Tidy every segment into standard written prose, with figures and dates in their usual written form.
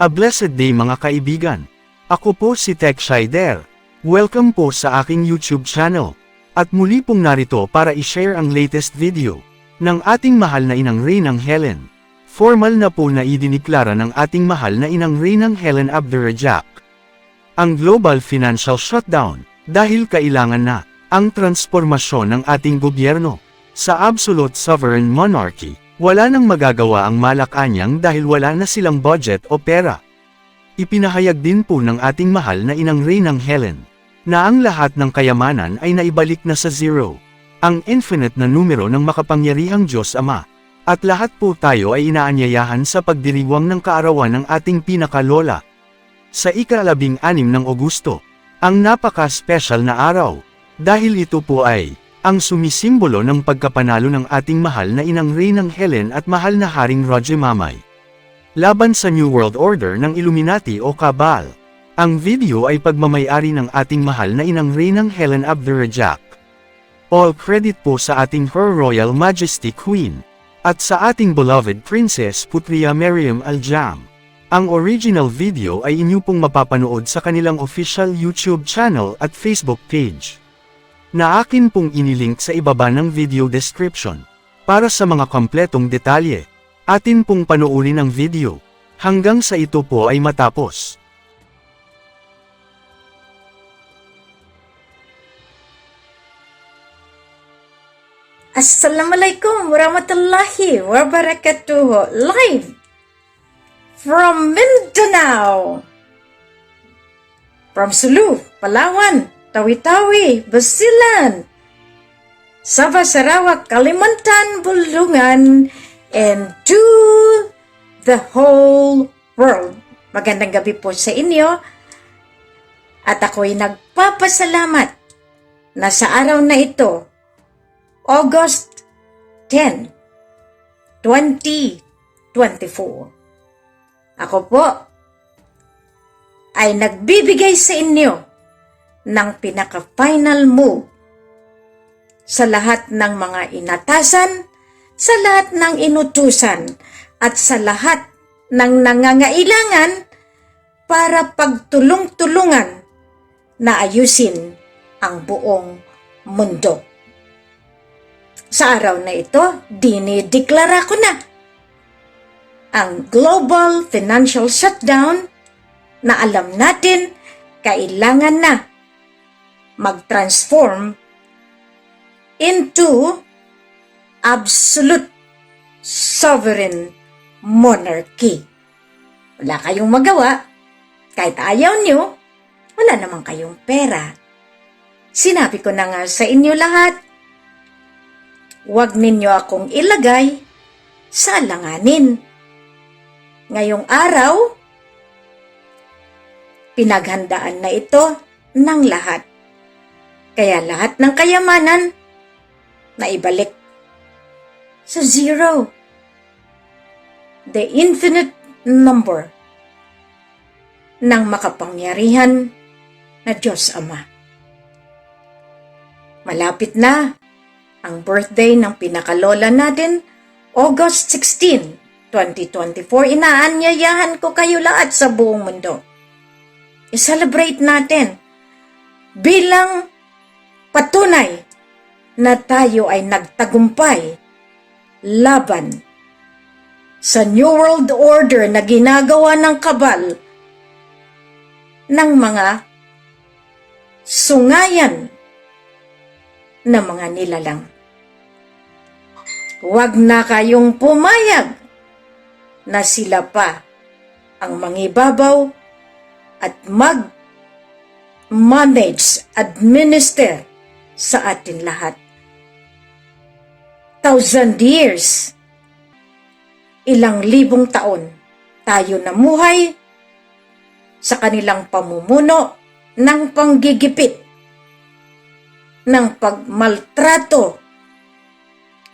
A blessed day mga kaibigan. Ako po si Tech Shider. Welcome po sa aking YouTube channel. At muli pong narito para i-share ang latest video ng ating mahal na inang Reynang Helen. Formal na po na idiniklara ng ating mahal na inang Reynang Helen Abdurrajak ang global financial shutdown dahil kailangan na ang transformasyon ng ating gobyerno sa absolute sovereign monarchy. Wala nang magagawa ang Malacanang dahil wala na silang budget o pera. Ipinahayag din po ng ating mahal na inang Reynang Helen na ang lahat ng kayamanan ay naibalik na sa zero, ang infinite na numero ng makapangyarihang Diyos Ama. At lahat po tayo ay inaanyayahan sa pagdiriwang ng kaarawan ng ating pinakalola. Sa ika-16 ng Agosto, ang napaka-special na araw, dahil ito po ay ang sumisimbolo ng pagkapanalo ng ating mahal na inang Reynang Helen at mahal na Haring Roger Mamay laban sa New World Order ng Illuminati o Cabal. Ang video ay pagmamay-ari ng ating mahal na inang Reynang Helen Abdurrajak. All credit po sa ating Her Royal Majesty Queen at sa ating beloved Princess Putria Mariam Al-Jam. Ang original video ay inyo pong mapapanood sa kanilang official YouTube channel at Facebook page, na akin pong inilink sa ibaba ng video description. Para sa mga kompletong detalye, atin pong panoorin ang video, hanggang sa ito po ay matapos. Assalamualaikum warahmatullahi wabarakatuh. Live from Mindanao, from Sulu, Palawan, Tawi-Tawi, Basilan, Sabah, Sarawak, Kalimantan, Bulungan, and to the whole world. Magandang gabi po sa inyo. At ako'y nagpapasalamat na sa araw na ito, August 10, 2024. Ako po ay nagbibigay sa inyo ng pinaka-final move sa lahat ng mga inatasan, sa lahat ng inutusan, at sa lahat ng nangangailangan para pagtulong-tulungan na ayusin ang buong mundo. Sa araw na ito, dinideklara ko na ang global financial shutdown na alam natin kailangan na mag-transform into absolute sovereign monarchy. Wala kayong magawa, kahit ayaw nyo, wala naman kayong pera. Sinabi ko na nga sa inyo lahat, huwag ninyo akong ilagay sa alanganin. Ngayong araw, pinaghandaan na ito ng lahat. Kaya lahat ng kayamanan na ibalik sa zero. The infinite number ng makapangyarihan na Diyos Ama. Malapit na ang birthday ng pinakalola natin, August 16, 2024. Inaanyayahan ko kayo lahat sa buong mundo. I-celebrate natin bilang patunay na tayo ay nagtagumpay laban sa New World Order na ginagawa ng kabal ng mga sungayan na mga nilalang. Huwag na kayong pumayag na sila pa ang mangibabaw at mag-manage, administer sa atin lahat. 1,000 years, ilang libong taon, tayo namuhay sa kanilang pamumuno ng panggigipit, ng pagmaltrato,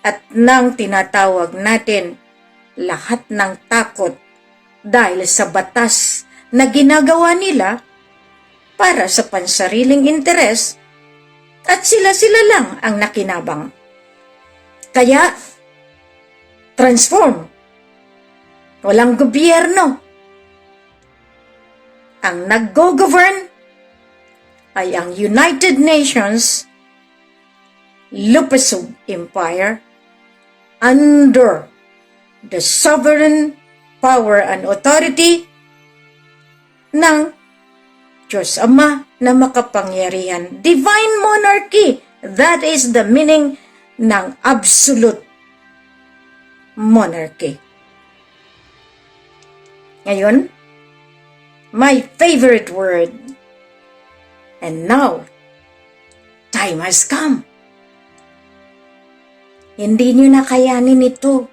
at ng tinatawag natin lahat ng takot dahil sa batas na ginagawa nila para sa pansariling interes at sila-sila lang ang nakinabang. Kaya, transform. Walang gobyerno. Ang nag-go-govern ay ang United Nations Lupasug Empire under the sovereign power and authority ng Diyos Ama na makapangyarihan. Divine monarchy. That is the meaning ng absolute monarchy. Ngayon, my favorite word. And now, time has come. Hindi nyo na kayanin ito.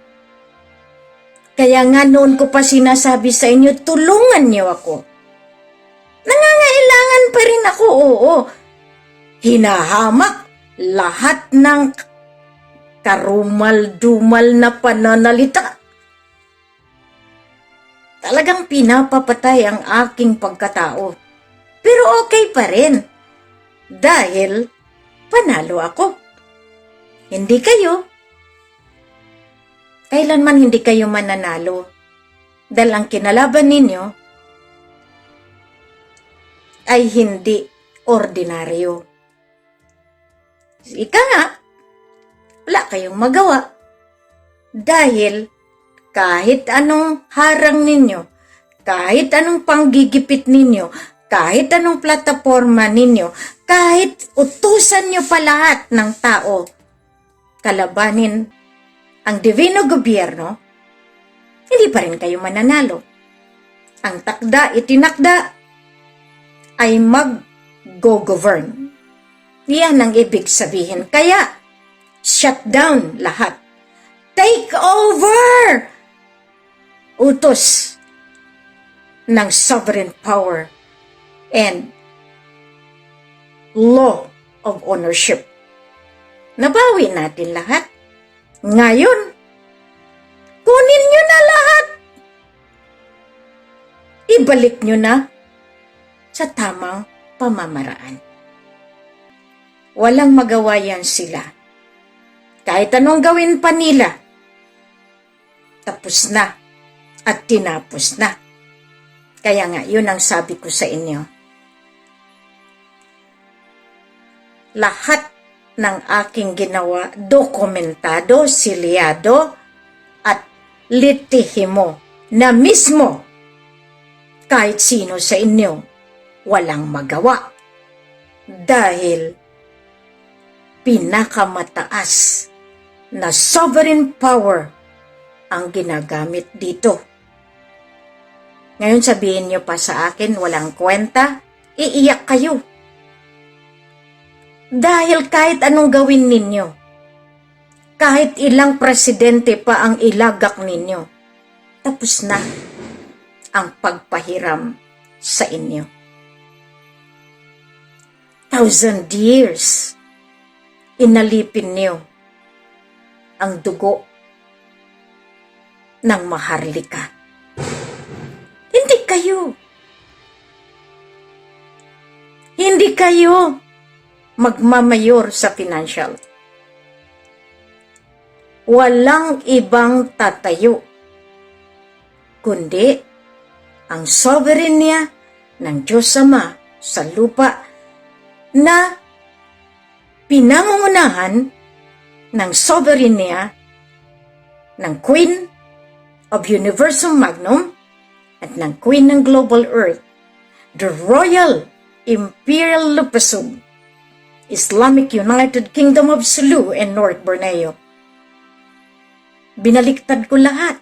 Kaya nga noon ko pa sinasabi sa inyo, tulungan nyo ako. Nangangailangan pa rin ako, oo. Hinahamak lahat ng karumal-dumal na pananalita. Talagang pinapapatay ang aking pagkatao. Pero okay pa rin. Dahil panalo ako. Hindi kayo. Kailanman hindi kayo mananalo. Dahil ang kinalaban ninyo ay hindi ordinaryo. Ika nga, wala kayong magawa. Dahil kahit anong harang ninyo, kahit anong panggigipit ninyo, kahit anong plataforma ninyo, kahit utusan nyo pa lahat ng tao, kalabanin ang divino gobyerno, hindi pa rin kayo mananalo. Ang itinakda ay mag-go-govern. Yan ang ibig sabihin. Kaya, shut down lahat. Take over! Utos ng sovereign power and law of ownership. Nabawi natin lahat. Ngayon, kunin nyo na lahat. Ibalik nyo na sa tamang pamamaraan. Walang magawa yan sila. Kahit anong gawin pa nila, tapos na at tinapos na. Kaya nga, yun ang sabi ko sa inyo. Lahat ng aking ginawa, dokumentado, silyado, at litihimo na mismo kahit sino sa inyo walang magawa. Dahil pinakamataas na sovereign power ang ginagamit dito. Ngayon sabihin nyo pa sa akin, walang kwenta, iiyak kayo. Dahil kahit anong gawin ninyo, kahit ilang presidente pa ang ilagak ninyo, tapos na ang pagpahiram sa inyo. 1,000 years, inalipin niyo ang dugo ng Maharlika. Hindi kayo magmamayor sa financial. Walang ibang tatayo, kundi ang sovereignty ng Diyos Ama sa lupa na pinangungunahan ng sovereignty ng Queen of Universum Magnum at ng Queen ng Global Earth, the Royal Imperial Lupasug Islamic United Kingdom of Sulu and North Borneo. Binaliktad ko lahat.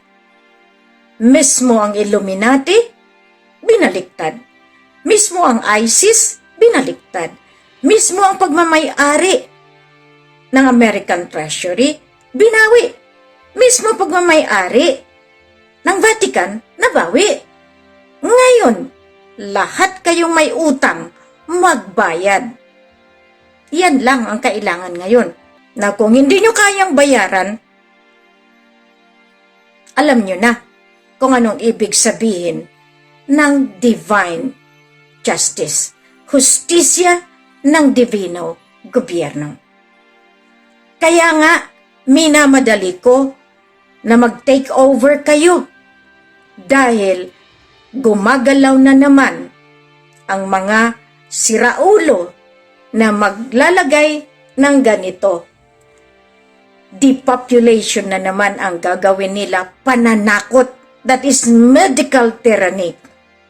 Mismo ang Illuminati, binaliktad. Mismo ang ISIS, binaliktad. Mismo ang pagmamay-ari ng American Treasury, binawi. Mismo pagmamay-ari ng Vatican, nabawi. Ngayon, lahat kayong may utang, magbayad. Yan lang ang kailangan ngayon. Na kung hindi nyo kayang bayaran, alam nyo na kung anong ibig sabihin ng divine justice. Hustisya ng divino gobyerno. Kaya nga, minamadali ko na mag-take over kayo dahil gumagalaw na naman ang mga siraulo na maglalagay ng ganito. Depopulation na naman ang gagawin nila, pananakot. That is medical tyranny.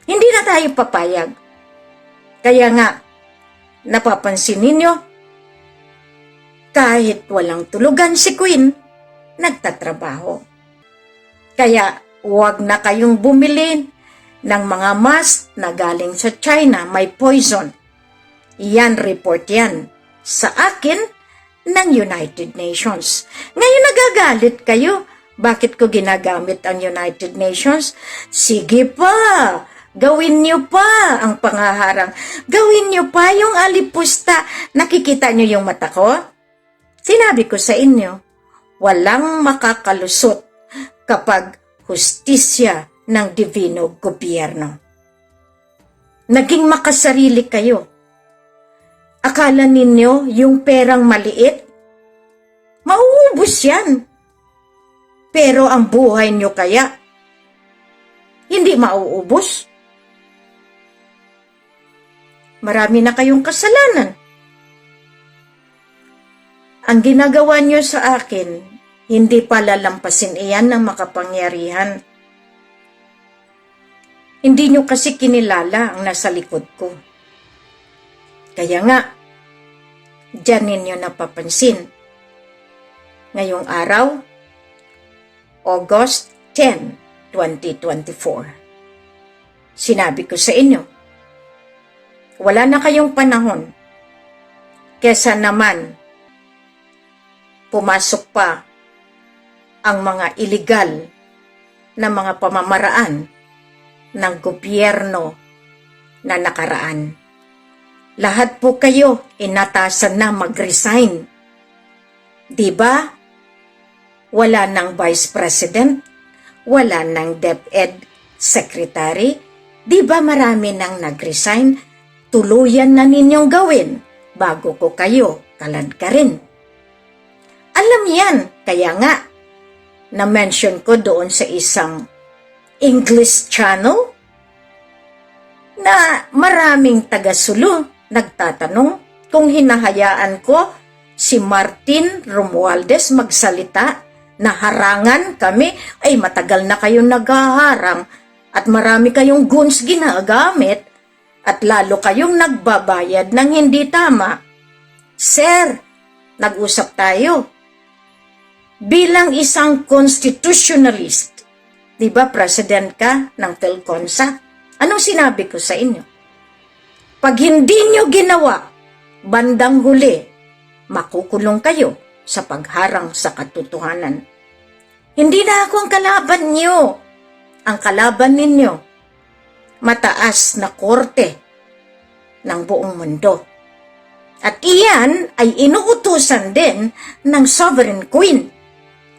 Hindi na tayo papayag. Kaya nga, napapansin ninyo, kahit walang tulugan si Queen, nagtatrabaho. Kaya huwag na kayong bumili ng mga mask na galing sa China, may poison. Yan, report yan sa akin ng United Nations. Ngayon nagagalit kayo. Bakit ko ginagamit ang United Nations? Sige pa, gawin niyo pa ang pangaharang. Gawin niyo pa yung alipusta. Nakikita niyo yung mata ko? Sinabi ko sa inyo, walang makakalusot kapag hustisya ng divino gobyerno. Naging makasarili kayo. Akala ninyo yung perang maliit? Mauubos yan. Pero ang buhay nyo kaya, hindi mauubos. Marami na kayong kasalanan. Ang ginagawa nyo sa akin, hindi pala lampasin iyan ng makapangyarihan. Hindi nyo kasi kinilala ang nasa likod ko. Kaya nga, diyan ninyo napapansin. Ngayong araw, August 10, 2024. Sinabi ko sa inyo, wala na kayong panahon. Kesa naman, pumasok pa ang mga illegal na mga pamamaraan ng gobyerno na nakaraan. Lahat po kayo inatasan na mag-resign. Diba? Wala ng Vice President, wala ng DepEd Secretary. Diba marami nang nag-resign? Tuluyan na ninyong gawin bago ko kayo kaladkarin. Alam yan, kaya nga, na-mention ko doon sa isang English channel na maraming taga-Sulu nagtatanong kung hinahayaan ko si Martin Romualdez magsalita na harangan kami. Ay, matagal na kayong naghaharang at marami kayong guns ginagamit at lalo kayong nagbabayad ng hindi tama. Sir, nag-usap tayo. Bilang isang constitutionalist, di ba president ka ng Telconsa? Anong sinabi ko sa inyo? Pag hindi nyo ginawa, bandang huli, makukulong kayo sa pagharang sa katotohanan. Hindi na ako ang kalaban nyo. Ang kalaban ninyo, mataas na korte ng buong mundo. At iyan ay inuutusan din ng Sovereign Queen.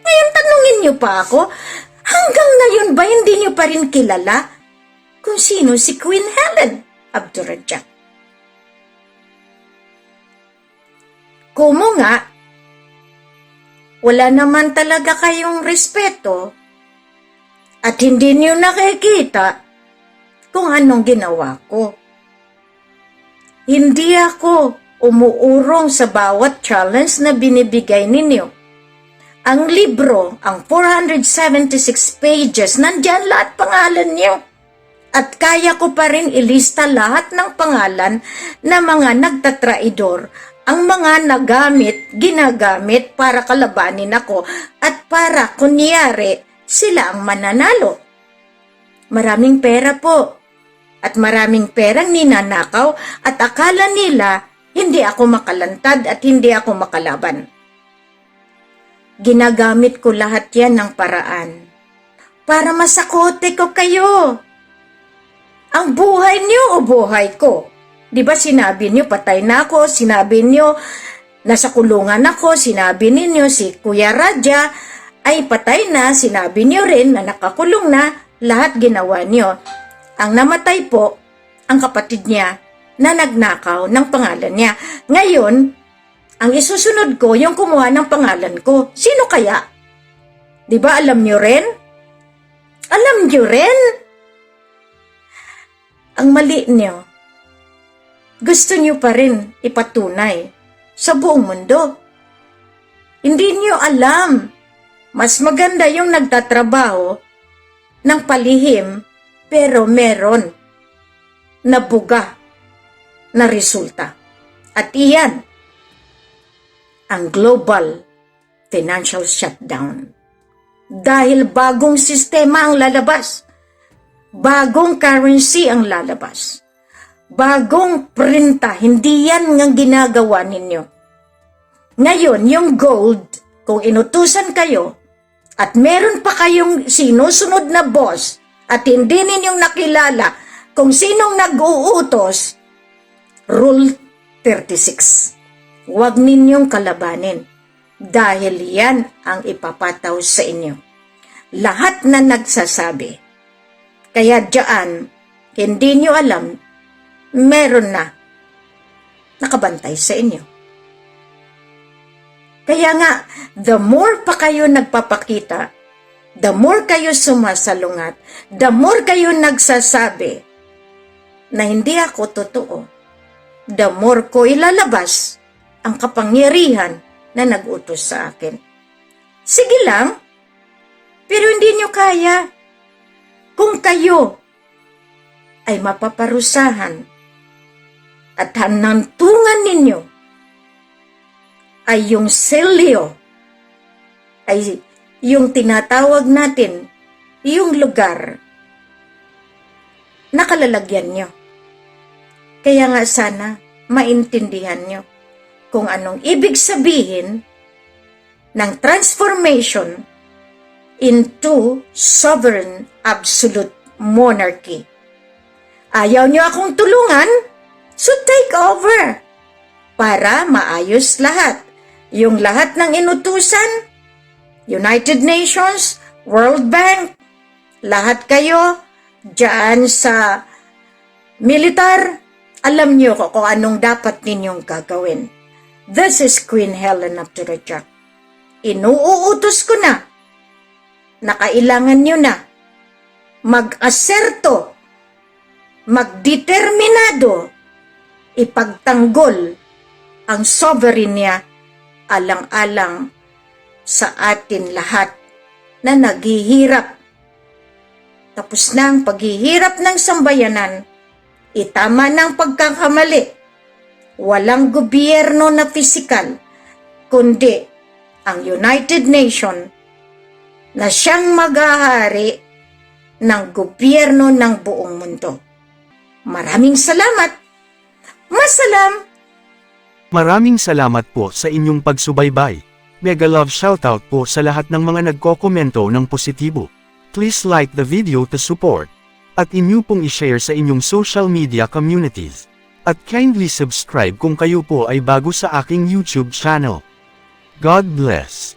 Ngayon tanungin nyo pa ako, hanggang ngayon ba hindi nyo pa rin kilala kung sino si Queen Helen Abdurrahman? Kumo nga, wala naman talaga kayong respeto at hindi niyo nakikita kung anong ginawa ko. Hindi ako umuurong sa bawat challenge na binibigay ninyo. Ang libro, ang 476 pages, nandyan lahat pangalan niyo. At kaya ko pa rin ilista lahat ng pangalan na mga nagtatraidor, ang mga ginagamit para kalabanin ako at para kunyari sila ang mananalo. Maraming pera po at maraming perang ninanakaw at akala nila hindi ako makalantad at hindi ako makalaban. Ginagamit ko lahat yan ng paraan para masakote ko kayo. Ang buhay niyo o buhay ko? Di ba sinabi niyo patay na ako, sinabi niyo nasa kulungan ako, sinabi niyo si Kuya Raja ay patay na, sinabi niyo rin na nakakulong na, lahat ginawa niyo. Ang namatay po, ang kapatid niya na nagnakaw ng pangalan niya. Ngayon, ang isusunod ko, yung kumuha ng pangalan ko. Sino kaya? Di ba alam niyo rin? Alam niyo rin? Ang mali niyo, gusto niyo pa rin ipatunay sa buong mundo. Hindi niyo alam, mas maganda yung nagtatrabaho ng palihim pero meron na buga na resulta. At iyan ang global financial shutdown. Dahil bagong sistema ang lalabas, bagong currency ang lalabas, bagong printa, hindi yan ang ginagawa ninyo. Ngayon, yung gold, kung inutusan kayo, at meron pa kayong sinusunod na boss, at hindi ninyong nakilala kung sinong nag-uutos, Rule 36. Huwag ninyong kalabanin, dahil yan ang ipapataw sa inyo. Lahat na nagsasabi. Kaya diyan, hindi nyo alam, meron na nakabantay sa inyo. Kaya nga, the more pa kayo nagpapakita, the more kayo sumasalungat, the more kayo nagsasabi na hindi ako totoo, the more ko ilalabas ang kapangyarihan na nag-utos sa akin. Sige lang, pero hindi nyo kaya. Kung kayo ay mapaparusahan at hanantungan ninyo ay yung selyo, ay yung tinatawag natin, yung lugar na kalalagyan nyo. Kaya nga sana maintindihan nyo kung anong ibig sabihin ng transformation into sovereign absolute monarchy. Ayaw nyo akong tulungan? So take over para maayos lahat. Yung lahat ng inutusan, United Nations, World Bank, lahat kayo dyan sa militar, alam nyo kung anong dapat ninyong gagawin. This is Queen Helen of Turajak. Inuutos ko na kailangan nyo na mag-aserto, magdeterminado, ipagtanggol ang sovereignty alang-alang sa atin lahat na naghihirap. Tapos na ang paghihirap ng sambayanan, itama ng pagkakamali. Walang gobyerno na pisikal, kundi ang United Nations na siyang maghahari ng gobyerno ng buong mundo. Maraming salamat. Masalam. Maraming salamat po sa inyong pagsubaybay. Mega love shoutout po sa lahat ng mga nagkokomento ng positibo. Please like the video to support. At inyo pong ishare sa inyong social media communities. At kindly subscribe kung kayo po ay bago sa aking YouTube channel. God bless.